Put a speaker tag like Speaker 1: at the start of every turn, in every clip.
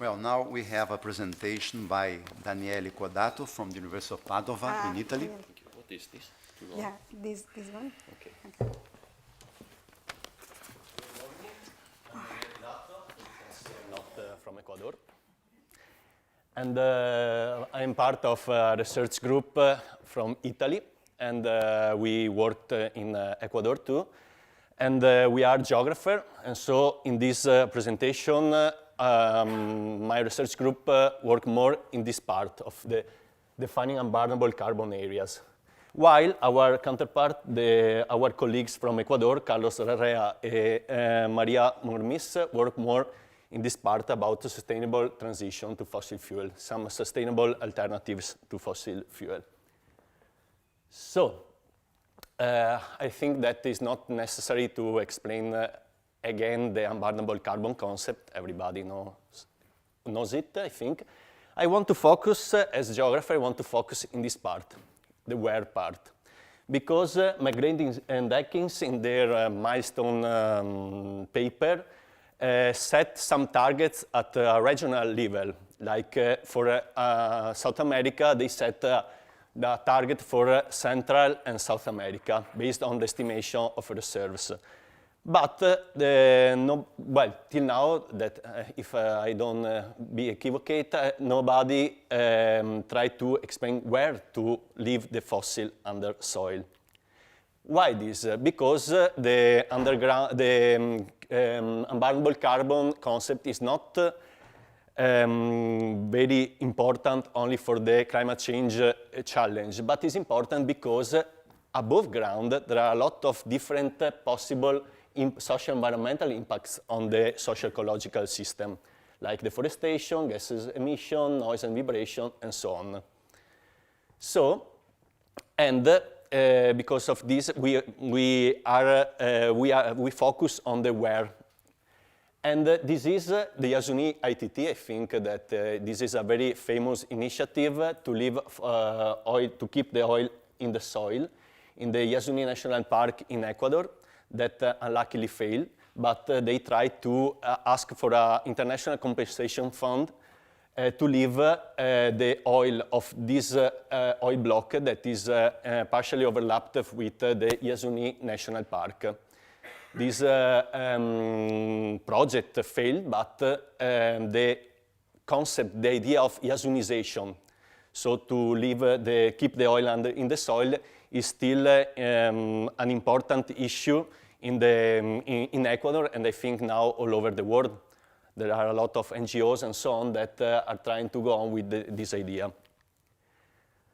Speaker 1: Well, now we have a presentation by Daniele Codato from the University of Padova in Italy.
Speaker 2: What is this?
Speaker 3: Yeah, this one.
Speaker 2: Okay.
Speaker 3: Okay.
Speaker 2: Not from Ecuador. And I'm part of a research group from Italy, and we worked in Ecuador too. And we are geographers, and so in this presentation, my research group work more in this part of the defining unburnable carbon areas. While our counterpart, our colleagues from Ecuador, Carlos Herrera and Maria Mormis, work more in this part about the sustainable transition to fossil fuel, some sustainable alternatives to fossil fuel. So, I think that is not necessary to explain again the unburnable carbon concept. Everybody knows it, I think. I want to focus, as a geographer, I want to focus in this part, the where part. Because McGrady and Atkins in their milestone paper set some targets at a regional level. Like for South America, they set the target for Central and South America based on the estimation of reserves. But till now, that if I don't be equivocate, nobody tried to explain where to leave the fossil under soil. Why this? Because the unburnable carbon concept is not very important only for the climate change challenge, but is important because above ground there are a lot of different possible social environmental impacts on the social ecological system, like deforestation, gases emission, noise and vibration, and so on. So, and because of this, we focus on the where. And this is the Yasuni ITT. I think that this is a very famous initiative to leave oil, to keep the oil in the soil in the Yasuni National Park in Ecuador that unluckily failed, but they tried to ask for an international compensation fund to leave the oil of this oil block that is partially overlapped with the Yasuni National Park. This project failed, but the concept, the idea of Yasunization, so to keep the oil in the soil, is still an important issue in Ecuador, and I think now all over the world. There are a lot of NGOs and so on that are trying to go on with this idea.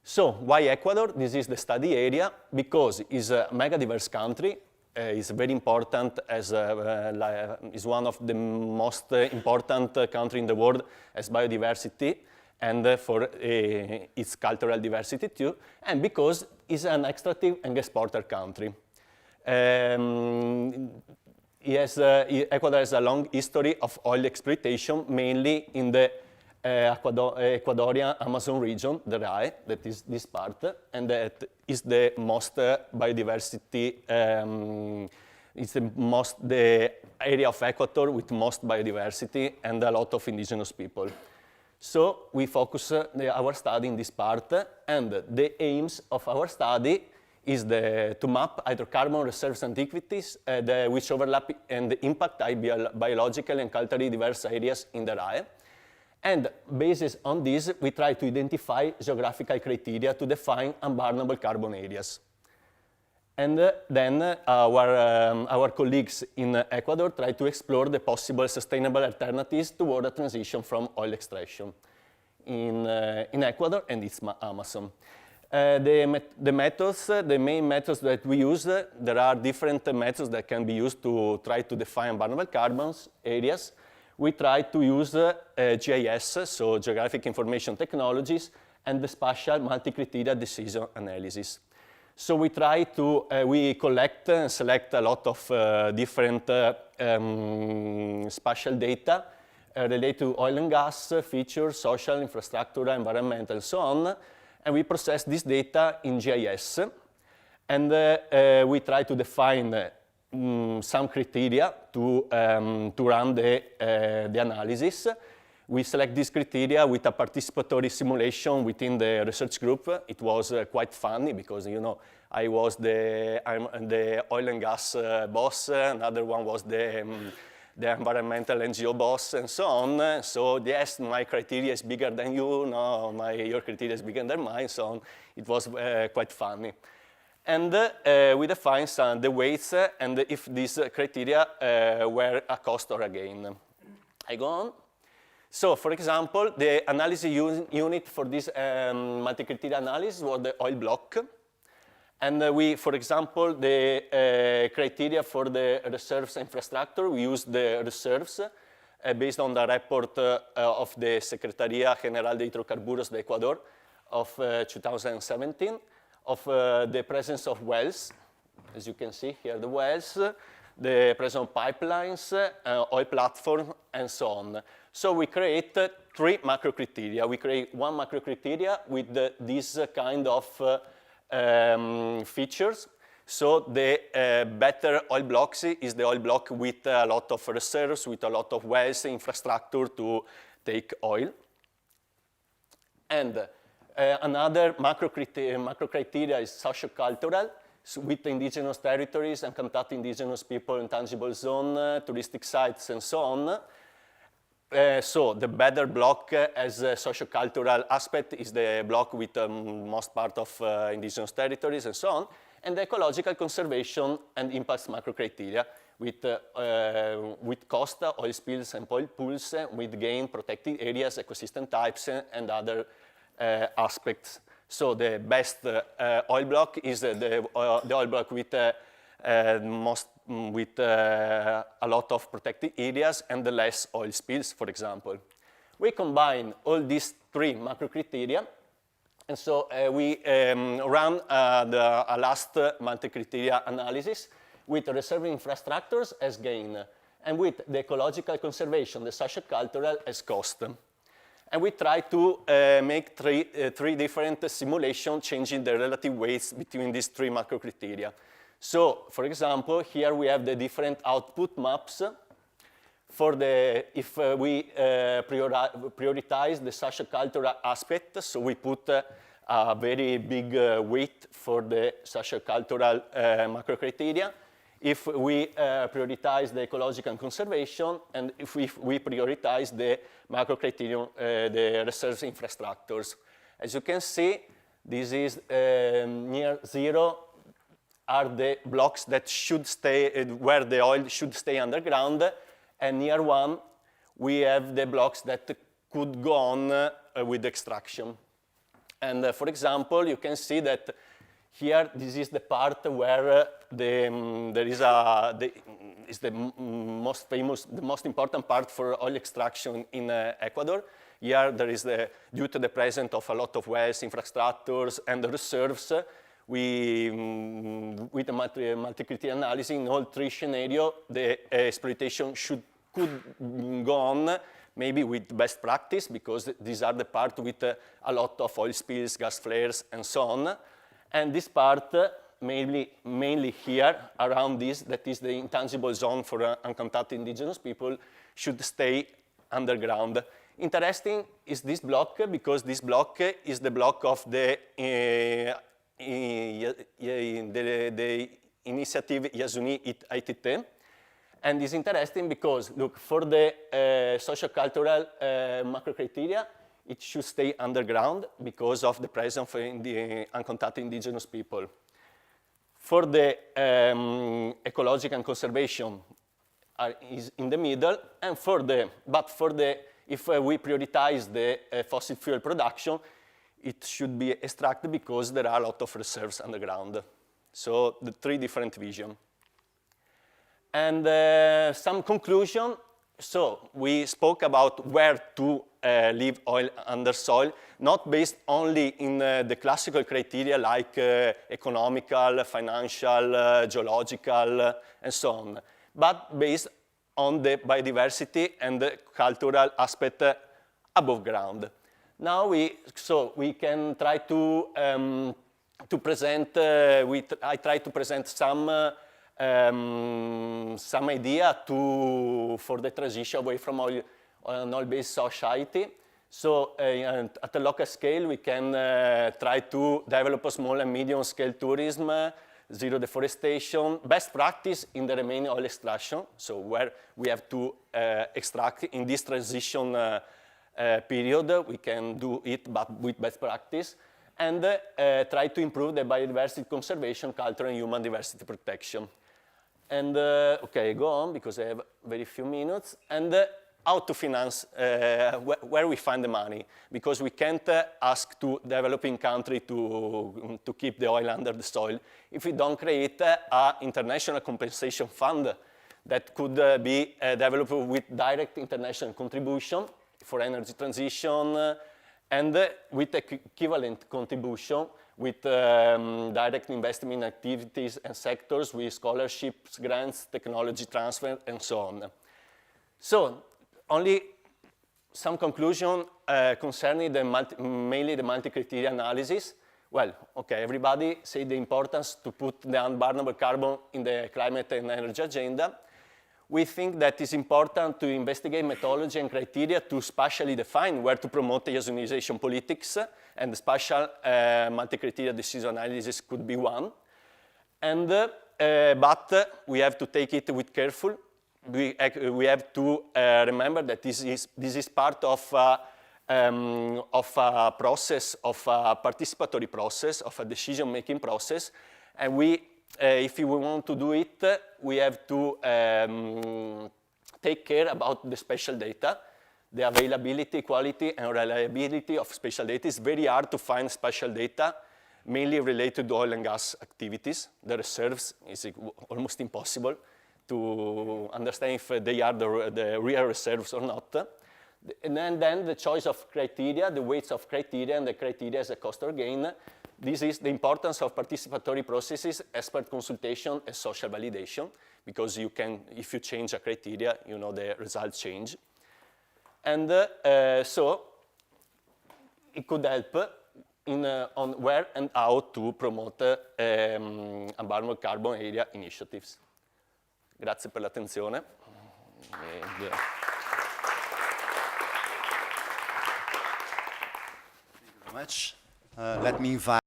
Speaker 2: So why Ecuador? This is the study area because it's a mega diverse country. It's very important as is one of the most important country in the world as biodiversity and for its cultural diversity too, and because it's an extractive and exporter country. Ecuador has a long history of oil exploitation, mainly in the Ecuadorian Amazon region, the RAE, that is this part, and that is the most biodiversity, it's the area of Ecuador with most biodiversity and a lot of indigenous people. So we focus our study in this part, and the aims of our study is to map hydrocarbon reserves antiquities which overlap and impact biological and culturally diverse areas in the RAE. And based on this, we try to identify geographical criteria to define unburnable carbon areas. And then our colleagues in Ecuador try to explore the possible sustainable alternatives toward a transition from oil extraction in Ecuador and its Amazon. The methods, the main methods that we use, there are different methods that can be used to try to define unburnable carbon areas. We try to use GIS, so Geographic Information Technologies, and the spatial multi-criteria decision analysis. So we try to, we collect and select a lot of different spatial data related to oil and gas, features, social, infrastructure, environmental, and so on. And we process this data in GIS. And we try to define some criteria to run the analysis. We select these criteria with a participatory simulation within the research group. It was quite funny because, you know, I'm the oil and gas boss, another one was the environmental NGO boss, and so on. So yes, my criteria is bigger than you, no, your criteria is bigger than mine, so on. It was quite funny. And we defined the weights and if these criteria were a cost or a gain. I go on. So, for example, the analysis unit for this multi-criteria analysis was the oil block. And for example, the criteria for the reserves infrastructure, we used the reserves based on the report of the Secretaría General de Hidrocarburos de Ecuador of 2017, of the presence of wells. As you can see here, the wells, the presence of pipelines, oil platform, and so on. So we create 3 macro criteria. We create 1 macro criteria with this kind of features. So the better oil blocks is the oil block with a lot of reserves, with a lot of wells, infrastructure to take oil. And another macro criteria is socio-cultural, so with indigenous territories and contact indigenous people, intangible zone, touristic sites, and so on. So the better block as a socio-cultural aspect is the block with most part of indigenous territories and so on, and the ecological conservation and impacts macro criteria with cost, oil spills and oil pools, with gain, protected areas, ecosystem types, and other aspects. So the best oil block is the oil block with a lot of protected areas and the less oil spills, for example. We combine all these 3 macro criteria, and so we run a last multi-criteria analysis with reserve infrastructures as gain, and with the ecological conservation, the socio-cultural as cost. And we try to make three different simulations changing the relative weights between these 3 macro criteria. So, for example, here we have the different output maps for if we prioritize the socio-cultural aspect, so we put a very big weight for the socio-cultural macro criteria. If we prioritize the ecological and conservation, and if we prioritize the macro criterion, the reserves infrastructures. As you can see, this is near 0 are the blocks that should stay, where the oil should stay underground, and near 1, we have the blocks that could go on with extraction. And for example, you can see that here, this is the part where there is the most famous, the most important part for oil extraction in Ecuador. Here, there is due to the presence of a lot of wells, infrastructures, and reserves, with the multi-criteria analysis in all 3 scenarios, the exploitation could go on, maybe with best practice, because these are the parts with a lot of oil spills, gas flares, and so on. And this part, mainly here, around this, that is the intangible zone for uncontacted indigenous people, should stay underground. Interesting is this block, because this block is the block of the initiative Yasuni ITT. And it's interesting because, look, for the socio-cultural macro criteria, it should stay underground because of the presence of the uncontacted indigenous people. For the ecological and conservation is in the middle, and if we prioritize the fossil fuel production, it should be extracted because there are a lot of reserves underground. So the 3 different visions. And some conclusion. So we spoke about where to leave oil under soil, not based only in the classical criteria like economical, financial, geological, and so on, but based on the biodiversity and the cultural aspect above ground. Now we can try to present. I try to present some idea for the transition away from oil an oil-based society. So at a local scale, we can try to develop a small and medium-scale tourism, zero deforestation, best practice in the remaining oil extraction, so where we have to extract in this transition period, we can do it, but with best practice, and try to improve the biodiversity conservation, cultural and human diversity protection. And okay, go on, because I have very few minutes. And how to finance, where we find the money, because we can't ask to developing country to keep the oil under the soil if we don't create an international compensation fund that could be developed with direct international contribution for energy transition and with equivalent contribution with direct investment in activities and sectors with scholarships, grants, technology transfer, and so on. So, only some conclusion concerning mainly the multi-criteria analysis. Well, okay, everybody say the importance to put the unburnable carbon in the climate and energy agenda. We think that it's important to investigate methodology and criteria to spatially define where to promote the ionization politics, and the spatial multi-criteria decision analysis could be one. And, but we have to take it with careful. We have to remember that this is part of a process, of a participatory process, of a decision-making process, and we, if we want to do it, we have to take care about the spatial data, the availability, quality, and reliability of spatial data. It's very hard to find spatial data, mainly related to oil and gas activities. The reserves is almost impossible to understand if they are the real reserves or not. And then the choice of criteria, the weights of criteria, and the criteria as a cost or gain. This is the importance of participatory processes, expert consultation, and social validation, because you can, if you change a criteria, you know the results change. And so it could help on where and how to promote unburnable carbon area initiatives. Grazie per l'attenzione.
Speaker 1: Thank you very much. Let me invite